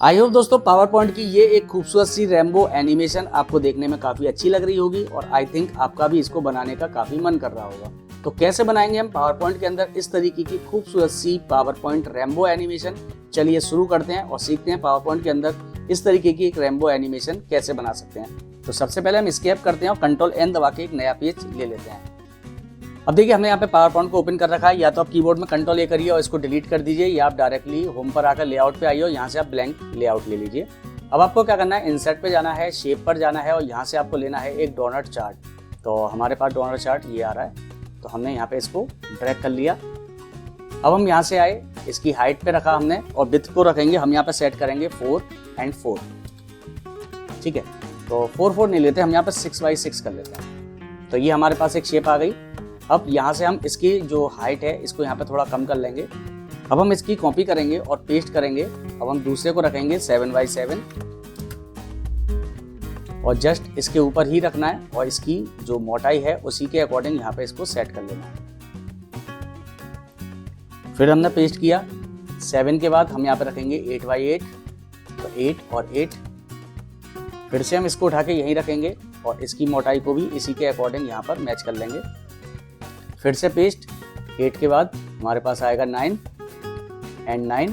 I hope दोस्तों power point की ये एक खूबसूरत सी रेनबो एनिमेशन आपको देखने में काफी अच्छी लग रही होगी और आई थिंक आपका भी इसको बनाने का काफी मन कर रहा होगा। तो कैसे बनाएंगे हम पावर पॉइंट के अंदर इस तरीके की खूबसूरत सी पावर पॉइंट रेनबो एनिमेशन। चलिए शुरू करते हैं और सीखते हैं पावर पॉइंट के अंदर इस तरीके की एक रेनबो एनिमेशन कैसे बना सकते हैं। तो सबसे पहले हम एस्केप करते हैं और कंट्रोल एन दबा के एक नया पेज ले लेते हैं। अब देखिए हमने यहाँ पे पावर पॉइंट को ओपन कर रखा है। या तो आप कीबोर्ड में कंट्रोल ए करिए और इसको डिलीट कर दीजिए, या आप डायरेक्टली होम पर आकर लेआउट पे आइए और यहाँ से आप ब्लैंक लेआउट ले लीजिए। अब आपको क्या करना है, इंसर्ट पे जाना है, शेप पर जाना है और यहाँ से आपको लेना है एक डोनट चार्ट। तो हमारे पास डोनट चार्ट ये आ रहा है, तो हमने यहाँ पे इसको ड्रैग कर लिया। अब हम यहाँ से आए, इसकी हाइट पे रखा हमने और विड्थ को रखेंगे हम यहाँ पे सेट करेंगे 4 और 4। ठीक है, तो 4 4 नहीं लेते, हम यहाँ पे 6 बाई 6 कर लेते हैं। तो ये हमारे पास एक शेप आ गई। अब यहाँ से हम इसकी जो हाइट है इसको यहाँ पे थोड़ा कम कर लेंगे। अब हम इसकी कॉपी करेंगे और पेस्ट करेंगे। अब हम दूसरे को रखेंगे 7 बाई 7 और जस्ट इसके ऊपर ही रखना है और इसकी जो मोटाई है उसी के अकॉर्डिंग यहाँ पे इसको सेट कर लेना है। फिर हमने पेस्ट किया। 7 के बाद हम यहाँ पे रखेंगे 8 बाई 8, तो 8 और 8। फिर से हम इसको उठा के यहीं रखेंगे और इसकी मोटाई को भी इसी के अकॉर्डिंग यहाँ पर मैच कर लेंगे। फिर से पेस्ट। 8 के बाद हमारे पास आएगा 9 और 9।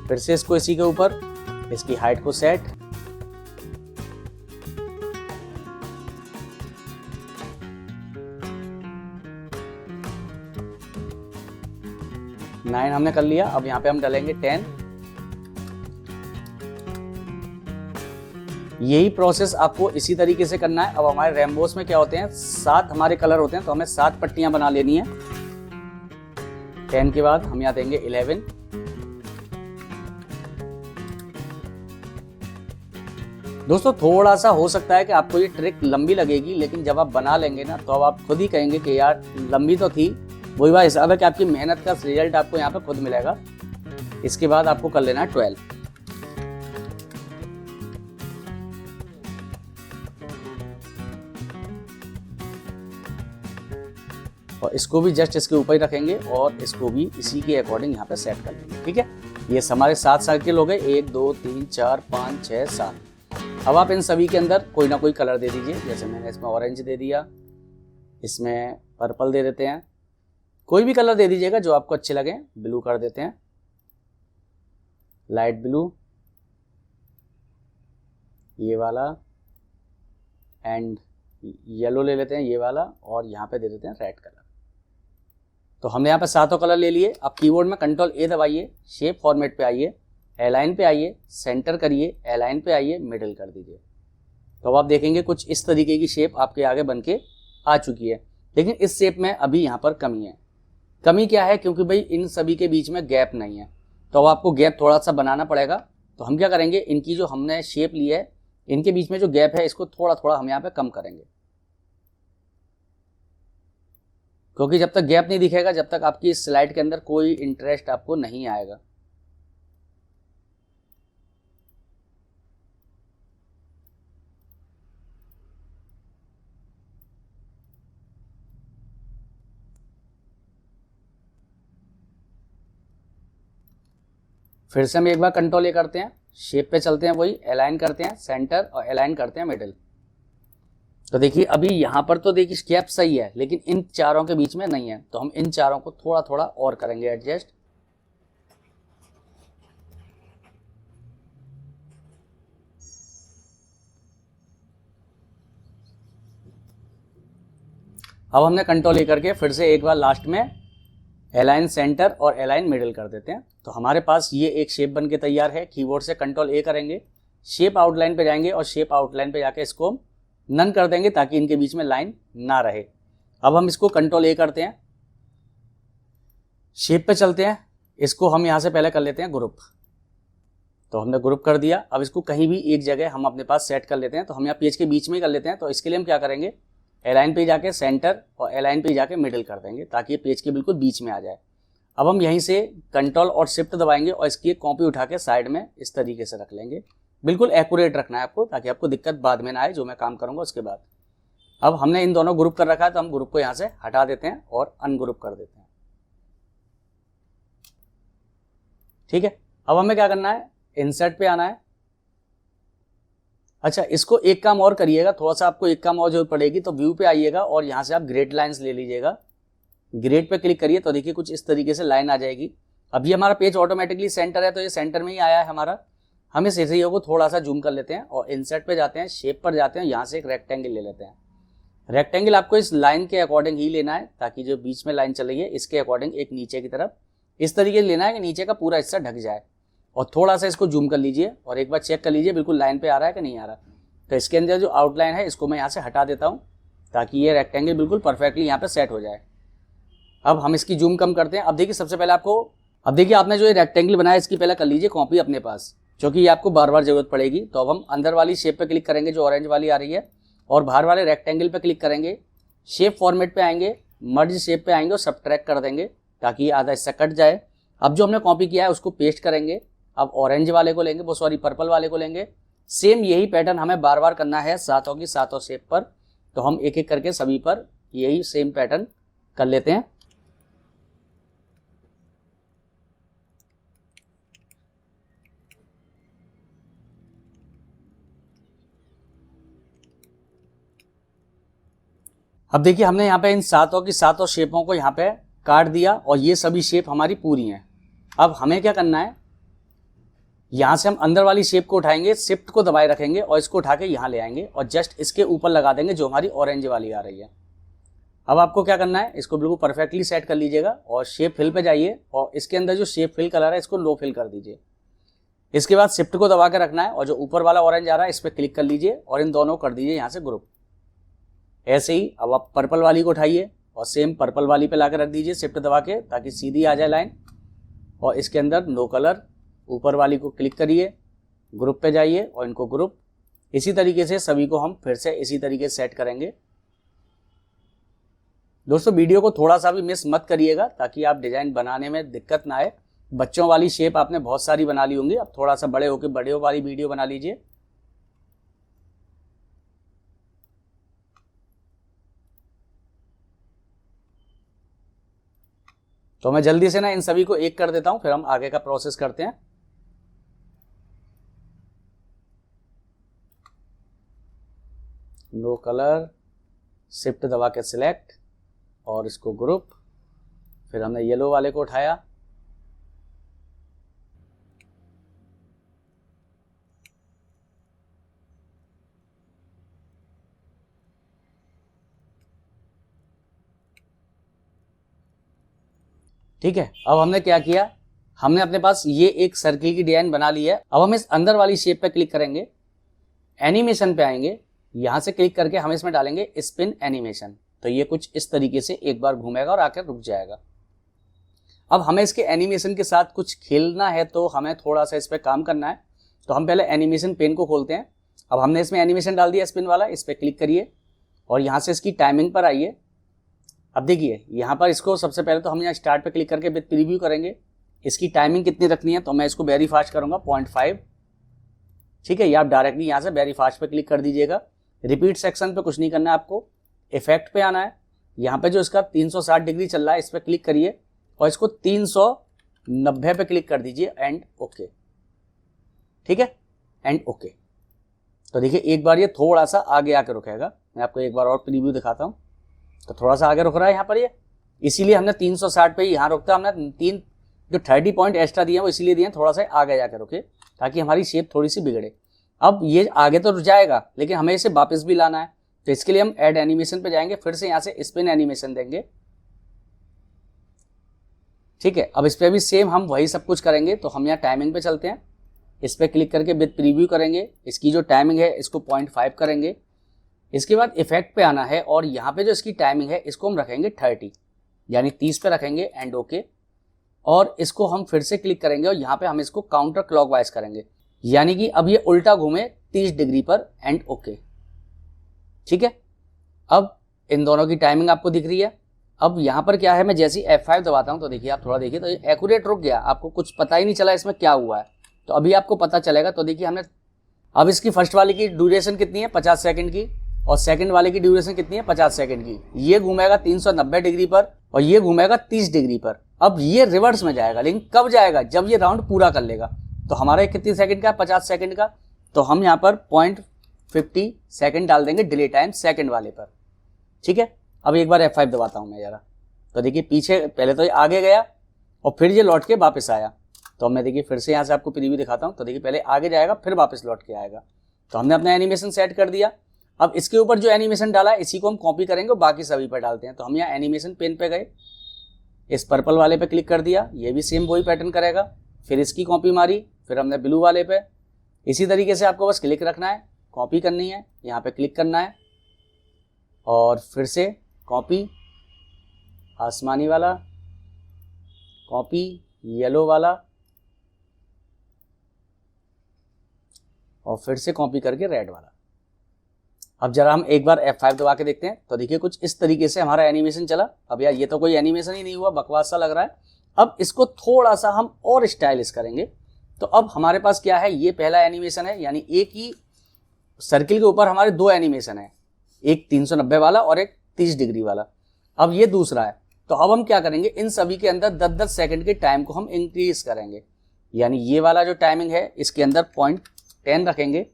फिर से इसको इसी के ऊपर, इसकी हाइट को सेट। नाइन हमने कर लिया। अब यहाँ पे हम डालेंगे 10। यही प्रोसेस आपको इसी तरीके से करना है। अब हमारे रेनबोस में क्या होते हैं, 7 हमारे कलर होते हैं, तो हमें 7 पट्टियां बना लेनी है। 10 के बाद हम यहाँ देंगे 11। दोस्तों थोड़ा सा हो सकता है कि आपको ये ट्रिक लंबी लगेगी, लेकिन जब आप बना लेंगे ना तो अब आप खुद ही कहेंगे कि यार लंबी तो थी, वही बात हिसाब है कि आपकी मेहनत का रिजल्ट आपको यहाँ पे खुद मिलेगा। इसके बाद आपको कर लेना है 12। और इसको भी जस्ट इसके ऊपर ही रखेंगे और इसको भी इसी के अकॉर्डिंग यहाँ पे सेट कर लेंगे। ठीक है, ये हमारे 7 सर्किल हो गए, 1 2 3 4 5 6 7। अब आप इन सभी के अंदर कोई ना कोई कलर दे दीजिए। जैसे मैंने इसमें ऑरेंज दे दिया, इसमें पर्पल दे देते हैं, कोई भी कलर दे दीजिएगा जो आपको अच्छे लगे। ब्लू कर देते हैं, लाइट ब्लू, ये वाला, एंड येलो ले लेते हैं ये वाला, और यहाँ पे दे देते हैं रेड कलर। तो हमने यहाँ पे 7 कलर ले लिए। अब कीबोर्ड में कंट्रोल ए दबाइए, शेप फॉर्मेट पे आइए, अलाइन पे आइए, सेंटर करिए, अलाइन पे आइए, मिडिल कर दीजिए। तो अब आप देखेंगे कुछ इस तरीके की शेप आपके आगे बन के आ चुकी है। लेकिन इस शेप में अभी यहाँ पर कमी है। कमी क्या है, क्योंकि भाई इन सभी के बीच में गैप नहीं है, तो अब आपको गैप थोड़ा सा बनाना पड़ेगा। तो हम क्या करेंगे, इनकी जो हमने शेप ली है इनके बीच में जो गैप है इसको थोड़ा थोड़ा हम यहाँ पे कम करेंगे, क्योंकि जब तक गैप नहीं दिखेगा जब तक आपकी इस स्लाइड के अंदर कोई इंटरेस्ट आपको नहीं आएगा। फिर से हम एक बार कंट्रोल ए करते हैं, शेप पे चलते हैं, वही अलाइन करते हैं सेंटर और अलाइन करते हैं मिडिल। तो देखिए अभी यहाँ पर तो देखिए गैप सही है, लेकिन इन चारों के बीच में नहीं है, तो हम इन चारों को थोड़ा थोड़ा और करेंगे एडजस्ट। अब हमने कंट्रोल ए करके फिर से एक बार लास्ट में अलाइन सेंटर और अलाइन मिडिल कर देते हैं। तो हमारे पास ये एक शेप बन के तैयार है। कीबोर्ड से कंट्रोल ए करेंगे, शेप आउटलाइन पे जाएंगे और शेप आउटलाइन पे जाके इसको नन कर देंगे ताकि इनके बीच में लाइन ना रहे। अब हम इसको कंट्रोल ए करते हैं, शेप पे चलते हैं, इसको हम यहां से पहले कर लेते हैं ग्रुप। तो हमने ग्रुप कर दिया। अब इसको कहीं भी एक जगह हम अपने पास सेट कर लेते हैं। तो हम यहाँ पेज के बीच में ही कर लेते हैं। तो इसके लिए हम क्या करेंगे, अलाइन पे जाके सेंटर और अलाइन पे जाके मिडिल कर देंगे ताकि ये पेज के बिल्कुल बीच में आ जाए। अब हम यहीं से कंट्रोल और शिफ्ट दबाएंगे और इसकी कॉपी उठा के साइड में इस तरीके से रख लेंगे। बिल्कुल एक्यूरेट रखना है आपको ताकि आपको दिक्कत बाद में ना आए जो मैं काम करूंगा उसके बाद। अब हमने इन दोनों ग्रुप कर रखा है, तो हम ग्रुप को यहाँ से हटा देते हैं और अनग्रुप कर देते हैं। ठीक है, अब हमें क्या करना है, इंसर्ट पे आना है। अच्छा, इसको एक काम और करिएगा, थोड़ा सा आपको एक काम और जरूरत पड़ेगी, तो व्यू पे आइएगा और यहाँ से आप ग्रेड लाइंस ले लीजिएगा। ग्रेड पे क्लिक करिए तो देखिए कुछ इस तरीके से लाइन आ जाएगी। अभी हमारा पेज ऑटोमेटिकली सेंटर है, तो ये सेंटर में ही आया है हमारा। हम इस एरिया को थोड़ा सा जूम कर लेते हैं और इंसर्ट पे जाते हैं, शेप पर जाते हैं, यहाँ से एक रेक्टेंगल ले लेते हैं। रेक्टेंगल आपको इस लाइन के अकॉर्डिंग ही लेना है, ताकि जो बीच में लाइन चल रही है इसके अकॉर्डिंग एक नीचे की तरफ इस तरीके से लेना है कि नीचे का पूरा हिस्सा ढक जाए। और थोड़ा सा इसको जूम कर लीजिए और एक बार चेक कर लीजिए बिल्कुल लाइन पे आ रहा है कि नहीं आ रहा। तो इसके अंदर जो आउटलाइन है इसको मैं यहाँ से हटा देता हूँ, ताकि ये रेक्टेंगल बिल्कुल परफेक्टली यहाँ पे सेट हो जाए। अब हम इसकी जूम कम करते हैं। अब देखिए सबसे पहले आपने जो ये रेक्टेंगल बनाया इसकी पहले कर लीजिए कॉपी अपने पास, क्योंकि ये आपको बार बार जरूरत पड़ेगी। तो अब हम अंदर वाली शेप पे क्लिक करेंगे जो ऑरेंज वाली आ रही है, और बाहर वाले रेक्टेंगल पे क्लिक करेंगे, शेप फॉर्मेट पे आएंगे, मर्ज शेप पे आएंगे और सब्ट्रैक्ट कर देंगे ताकि ये आधा हिस्सा कट जाए। अब जो हमने कॉपी किया है उसको पेस्ट करेंगे। अब ऑरेंज वाले को लेंगे, पर्पल वाले को लेंगे। सेम यही पैटर्न हमें बार बार करना है सातों की सातों शेप पर। तो हम एक एक करके सभी पर यही सेम पैटर्न कर लेते हैं। अब देखिए हमने यहाँ पे इन सातों की सातों शेपों को यहाँ पे काट दिया और ये सभी शेप हमारी पूरी हैं। अब हमें क्या करना है, यहाँ से हम अंदर वाली शेप को उठाएंगे, शिफ्ट को दबाए रखेंगे और इसको उठा के यहाँ ले आएंगे और जस्ट इसके ऊपर लगा देंगे जो हमारी ऑरेंज वाली आ रही है। अब आपको क्या करना है, इसको बिल्कुल परफेक्टली सेट कर लीजिएगा और शेप फिल पे जाइए और इसके अंदर जो शेप फिल कलर है इसको लो फिल कर दीजिए। इसके बाद शिफ्ट को दबा के रखना है और जो ऊपर वाला ऑरेंज आ रहा है इस पर क्लिक कर लीजिए और इन दोनों कर दीजिए यहाँ से ग्रुप। ऐसे ही अब आप पर्पल वाली को उठाइए और सेम पर्पल वाली पे लाकर रख दीजिए शिफ्ट दबा के, ताकि सीधी आ जाए लाइन। और इसके अंदर नो कलर ऊपर वाली को क्लिक करिए, ग्रुप पे जाइए और इनको ग्रुप। इसी तरीके से सभी को हम फिर से इसी तरीके से सेट करेंगे। दोस्तों वीडियो को थोड़ा सा भी मिस मत करिएगा ताकि आप डिजाइन बनाने में दिक्कत ना आए। बच्चों वाली शेप आपने बहुत सारी बना ली होंगी, अब थोड़ा सा बड़े होकर बड़े वाली वीडियो बना लीजिए। तो मैं जल्दी से ना इन सभी को एक कर देता हूं, फिर हम आगे का प्रोसेस करते हैं। नो कलर, शिफ्ट दबा के सिलेक्ट और इसको ग्रुप। फिर हमने येलो वाले को उठाया, ठीक है। अब हमने क्या किया, हमने अपने पास ये एक सर्किल की डिजाइन बना ली है। अब हम इस अंदर वाली शेप पे क्लिक करेंगे, एनिमेशन पे आएंगे, यहां से क्लिक करके हम इसमें डालेंगे स्पिन एनिमेशन। तो ये कुछ इस तरीके से एक बार घूमेगा और आकर रुक जाएगा। अब हमें इसके एनिमेशन के साथ कुछ खेलना है तो हमें थोड़ा सा इस पर काम करना है। तो हम पहले एनिमेशन पेन को खोलते हैं। अब हमने इसमें एनिमेशन डाल दिया स्पिन वाला, इस पर क्लिक करिए और यहाँ से इसकी टाइमिंग पर आइए। अब देखिए यहाँ पर इसको सबसे पहले तो हम यहाँ स्टार्ट पे क्लिक करके विद प्रीव्यू करेंगे। इसकी टाइमिंग कितनी रखनी है, तो मैं इसको वेरी फास्ट करूँगा 0.5, ठीक है। ये आप डायरेक्टली यहाँ से वेरी फास्ट पे क्लिक कर दीजिएगा। रिपीट सेक्शन पे कुछ नहीं करना है आपको, इफेक्ट पे आना है। यहाँ पे जो इसका 360 डिग्री चल रहा है इस पर क्लिक करिए और इसको 390 पे क्लिक कर दीजिए एंड ओके, ठीक है, एंड ओके। तो देखिए एक बार ये थोड़ा सा आगे आकर रुकेगा। मैं आपको एक बार और प्रीव्यू दिखाता हूँ। तो थोड़ा सा आगे रुक रहा है यहाँ पर ये, इसीलिए हमने 360 पे यहाँ रुकता। हमने 3 जो 30 पॉइंट एक्स्ट्रा दिए हैं वो इसीलिए दिए हैं थोड़ा सा आगे जाकर रुके, ताकि हमारी शेप थोड़ी सी बिगड़े। अब ये आगे तो रुक जाएगा लेकिन हमें इसे वापस भी लाना है। तो इसके लिए हम ऐड एनिमेशन पे जाएंगे, फिर से यहाँ से स्पिन एनिमेशन देंगे, ठीक है। अब इस पर भी सेम हम वही सब कुछ करेंगे। तो हम यहाँ टाइमिंग पे चलते हैं, इस पर क्लिक करके विद प्रीव्यू करेंगे। इसकी जो टाइमिंग है इसको 0.5 करेंगे। इसके बाद इफेक्ट पे आना है और यहाँ पे जो इसकी टाइमिंग है इसको हम रखेंगे 30, यानी 30 पे रखेंगे एंड ओके। और इसको हम फिर से क्लिक करेंगे और यहाँ पे हम इसको काउंटर क्लॉकवाइज करेंगे, यानी कि अब ये उल्टा घूमे 30 डिग्री पर एंड ओके, ठीक है। अब इन दोनों की टाइमिंग आपको दिख रही है। अब यहाँ पर क्या है, मैं जैसे ही F5 दबाता हूँ तो देखिए आप थोड़ा देखिए तो एक्यूरेट रुक गया, आपको कुछ पता ही नहीं चला इसमें क्या हुआ है। तो अभी आपको पता चलेगा। तो देखिए हमने अब इसकी फर्स्ट वाले की ड्यूरेशन कितनी है 50 सेकंड की और सेकंड वाले की ड्यूरेशन कितनी है 50 सेकंड की। ये घूमेगा 390 डिग्री पर और ये घूमेगा 30 डिग्री पर। अब ये रिवर्स में जाएगा, लेकिन कब जाएगा? जब ये राउंड पूरा कर लेगा। तो हमारा कितनी सेकंड का? 50 सेकंड का। तो हम यहाँ पर 0.50 सेकंड डाल देंगे डिले टाइम सेकंड वाले पर। ठीक है, अब एक बार F5 दबाता हूँ मैं जरा। तो देखिए पीछे पहले तो ये आगे गया और फिर ये लौट के वापस आया। तो मैं देखिए फिर से यहाँ से आपको प्रीव्यू दिखाता हूँ। तो देखिए पहले आगे जाएगा फिर वापस लौट के आएगा। तो हमने अपना एनिमेशन सेट कर दिया। अब इसके ऊपर जो एनिमेशन डाला इसी को हम कॉपी करेंगे, बाकी सभी पर डालते हैं। तो हम यहाँ एनिमेशन पेन पे गए, इस पर्पल वाले पे क्लिक कर दिया, ये भी सेम वही पैटर्न करेगा। फिर इसकी कॉपी मारी, फिर हमने ब्लू वाले पे। इसी तरीके से आपको बस क्लिक रखना है, कॉपी करनी है, यहाँ पे क्लिक करना है और फिर से कॉपी, आसमानी वाला, कॉपी, येलो वाला और फिर से कॉपी करके रेड वाला। अब जरा हम एक बार F5 दबा के देखते हैं। तो देखिए कुछ इस तरीके से हमारा एनिमेशन चला। अब यार ये तो कोई एनिमेशन ही नहीं हुआ, बकवास सा लग रहा है। अब इसको थोड़ा सा हम और स्टाइलिश करेंगे। तो अब हमारे पास क्या है, ये पहला एनिमेशन है, यानी एक ही सर्किल के ऊपर हमारे दो एनिमेशन है, एक 390 वाला और एक 30 डिग्री वाला। अब ये दूसरा है। तो अब हम क्या करेंगे, इन सभी के अंदर 10-10 सेकंड के टाइम को हम इंक्रीज करेंगे। यानी ये वाला जो टाइमिंग है इसके अंदर 0.10 रखेंगे।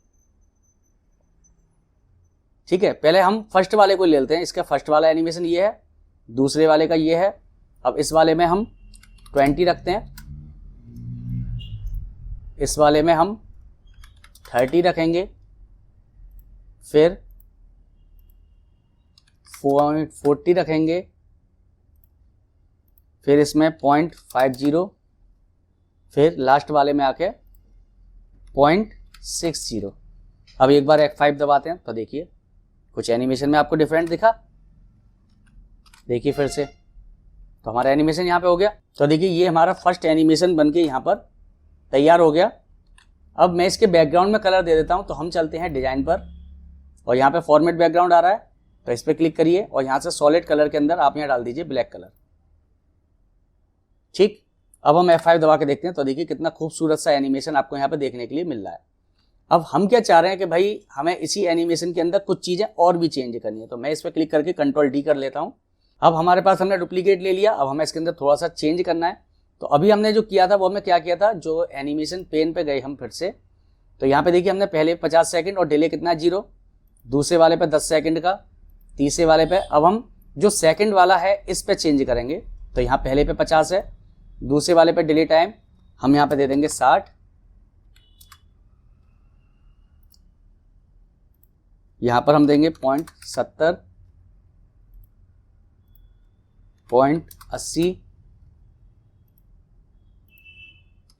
ठीक है, पहले हम फर्स्ट वाले को ले लेते हैं। इसका फर्स्ट वाला एनिमेशन ये है, दूसरे वाले का ये है। अब इस वाले में हम 20 रखते हैं, इस वाले में हम 30 रखेंगे, फिर 40 रखेंगे, फिर इसमें 0.50, फिर लास्ट वाले में आके 0.60। अब एक बार F5 दबाते हैं। तो देखिए कुछ एनिमेशन में आपको डिफरेंट दिखा। देखिए फिर से, तो हमारा एनिमेशन यहाँ पे हो गया। तो देखिए ये हमारा फर्स्ट एनिमेशन बनके यहाँ पर तैयार हो गया। अब मैं इसके बैकग्राउंड में कलर दे देता हूँ। तो हम चलते हैं डिजाइन पर और यहाँ पे फॉर्मेट बैकग्राउंड आ रहा है, तो इस पर क्लिक करिए और यहाँ से सॉलिड कलर के अंदर आप यहाँ डाल दीजिए ब्लैक कलर। ठीक, अब हम F5 दबा के देखते हैं। तो देखिए कितना खूबसूरत सा एनिमेशन आपको यहाँ पे देखने के लिए मिल रहा है। अब हम क्या चाह रहे हैं कि भाई हमें इसी एनिमेशन के अंदर कुछ चीज़ें और भी चेंज करनी है। तो मैं इस पर क्लिक करके Ctrl D कर लेता हूँ। अब हमारे पास हमने डुप्लीकेट ले लिया। अब हमें इसके अंदर थोड़ा सा चेंज करना है। तो अभी हमने जो किया था वो हमने क्या किया था, जो एनिमेशन पेन पे गए हम फिर से। तो यहाँ पे देखिए हमने पहले 50 सेकंड और डिले कितना 0, दूसरे वाले पे 10 सेकंड का, तीसरे वाले पे। अब हम जो सेकंड वाला है इस पे चेंज करेंगे। तो यहाँ पहले पे 50 है, दूसरे वाले पे डिले टाइम हम यहाँ पे दे देंगे 60, यहाँ पर हम देंगे 0.70, 0.80,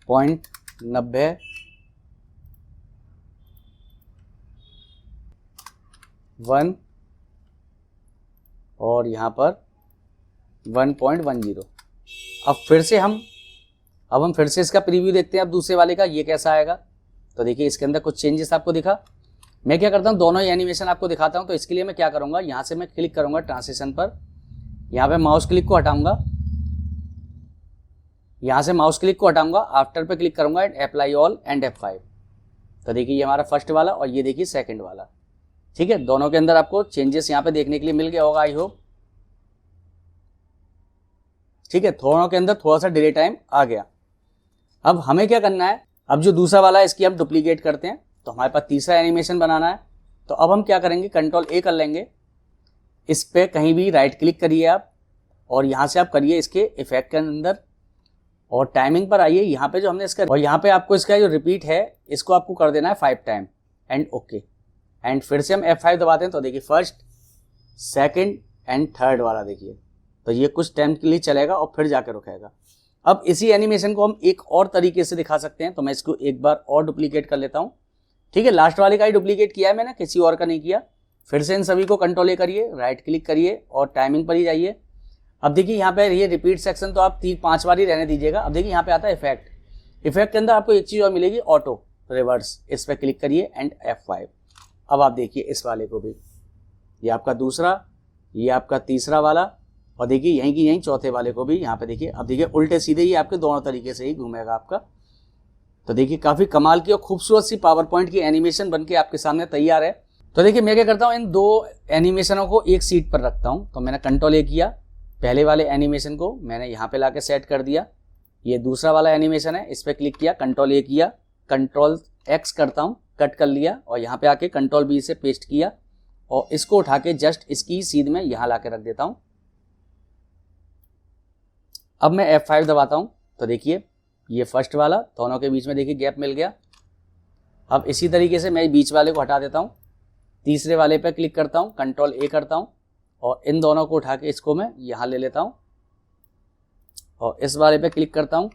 0.90, 1 और यहाँ पर 1.10। अब हम फिर से इसका प्रीव्यू देखते हैं अब दूसरे वाले का ये कैसा आएगा। तो देखिए इसके अंदर कुछ चेंजेस आपको दिखा। मैं क्या करता हूँ, दोनों ही एनिमेशन आपको दिखाता हूँ। तो इसके लिए मैं क्या करूँगा, यहाँ से मैं क्लिक करूँगा ट्रांजिशन पर, यहाँ पे माउस क्लिक को हटाऊंगा, यहाँ से माउस क्लिक को हटाऊंगा, आफ्टर पे क्लिक करूँगा and apply all and F5। तो देखिए ये हमारा फर्स्ट वाला और ये देखिए सेकंड वाला। ठीक है, दोनों के अंदर आपको चेंजेस यहाँ पे देखने के लिए मिल गया होगा, आई होप। ठीक है, दोनों के अंदर थोड़ा सा डिले टाइम आ गया। अब हमें क्या करना है, अब जो दूसरा वाला है इसकी हम डुप्लीकेट करते हैं। तो हमारे पास तीसरा एनिमेशन बनाना है। तो अब हम क्या करेंगे, Ctrl A कर लेंगे, इस पे कहीं भी राइट क्लिक करिए आप और यहाँ से आप करिए इसके इफेक्ट के अंदर और टाइमिंग पर आइए। यहाँ पे जो हमने इसका और यहाँ पे आपको इसका जो रिपीट है इसको आपको कर देना है 5 टाइम एंड ओके। एंड फिर से हम F5 दबाते हैं। तो देखिए फर्स्ट, सेकंड एंड थर्ड वाला देखिए, तो ये कुछ टाइम के लिए चलेगा और फिर जाकर रुकेगा। अब इसी एनिमेशन को हम एक और तरीके से दिखा सकते हैं। तो मैं इसको एक बार और डुप्लीकेट कर लेता हूँ। ठीक है, लास्ट वाले का ही डुप्लीकेट किया है मैंने, किसी और का नहीं किया। फिर से इन सभी को Ctrl A करिए, राइट क्लिक करिए और टाइमिंग पर ही जाइए। अब देखिए यहाँ पे ये रिपीट सेक्शन तो आप 3-5 बार ही रहने दीजिएगा। अब देखिए यहाँ पे आता है इफेक्ट। इफेक्ट के अंदर आपको एक चीज़ और मिलेगी, ऑटो रिवर्स। इस पर क्लिक करिए एंड F5। अब आप देखिए इस वाले को भी, ये आपका दूसरा, ये आपका तीसरा वाला और देखिए यहीं की यहीं चौथे वाले को भी यहाँ पे देखिए। अब देखिए उल्टे सीधे ही आपके दोनों तरीके से ही घूमेगा आपका। तो देखिए काफ़ी कमाल की और खूबसूरत सी पावर पॉइंट की एनिमेशन बनके आपके सामने तैयार है। तो देखिए मैं क्या करता हूँ, इन दो एनिमेशनों को एक सीट पर रखता हूँ। तो मैंने Ctrl A किया पहले वाले एनिमेशन को मैंने यहाँ पे लाके सेट कर दिया। ये दूसरा वाला एनिमेशन है, इस पर क्लिक किया, कंट्रोल ए किया, कंट्रोल एक्स करता हूँ, कट कर लिया और यहाँ पे आके कंट्रोल बी से पेस्ट किया और इसको उठा के जस्ट इसकी सीध में यहाँ ला के रख देता हूँ। अब मैं F5 दबाता हूँ तो देखिए ये फर्स्ट वाला, दोनों के बीच में देखिए गैप मिल गया। अब इसी तरीके से मैं बीच वाले को हटा देता हूँ, तीसरे वाले पे क्लिक करता हूँ, कंट्रोल ए करता हूँ और इन दोनों को उठा के इसको मैं यहाँ ले लेता हूँ और इस वाले पे क्लिक करता हूँ,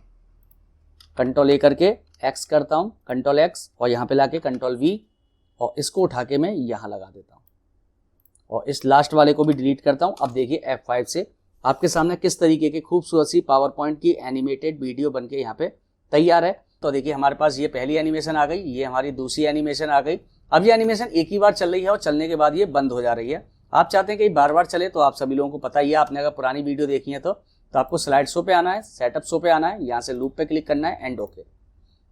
कंट्रोल ए करके एक्स करता हूँ, कंट्रोल एक्स और यहाँ पे लाके कंट्रोल वी और इसको उठा के मैं यहाँ लगा देता हूँ और इस लास्ट वाले को भी डिलीट करता हूँ। अब देखिए F5 से आपके सामने किस तरीके की खूबसूरत सी पावर पॉइंट की एनिमेटेड वीडियो बनके यहाँ पे तैयार है। तो देखिए हमारे पास ये पहली एनिमेशन आ गई, ये हमारी दूसरी एनिमेशन आ गई। अब ये एनिमेशन एक ही बार चल रही है और चलने के बाद ये बंद हो जा रही है। आप चाहते हैं कि बार बार चले, तो आप सभी लोगों को पता ही है, आपने अगर पुरानी वीडियो देखी है तो आपको स्लाइड शो पे आना है, सेटअप शो पे आना है, यहाँ से लूप पे क्लिक करना है एंड ओके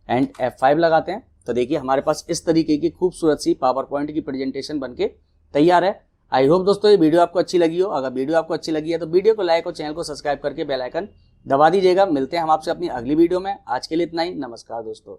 एंड F5 लगाते हैं। तो देखिए हमारे पास इस तरीके की खूबसूरत सी पावर पॉइंट की प्रेजेंटेशन बनके तैयार है। आई होप दोस्तों ये वीडियो आपको अच्छी लगी हो। अगर वीडियो आपको अच्छी लगी है तो वीडियो को लाइक और चैनल को सब्सक्राइब करके बेल आइकन दबा दीजिएगा। मिलते हैं हम आपसे अपनी अगली वीडियो में। आज के लिए इतना ही, नमस्कार दोस्तों।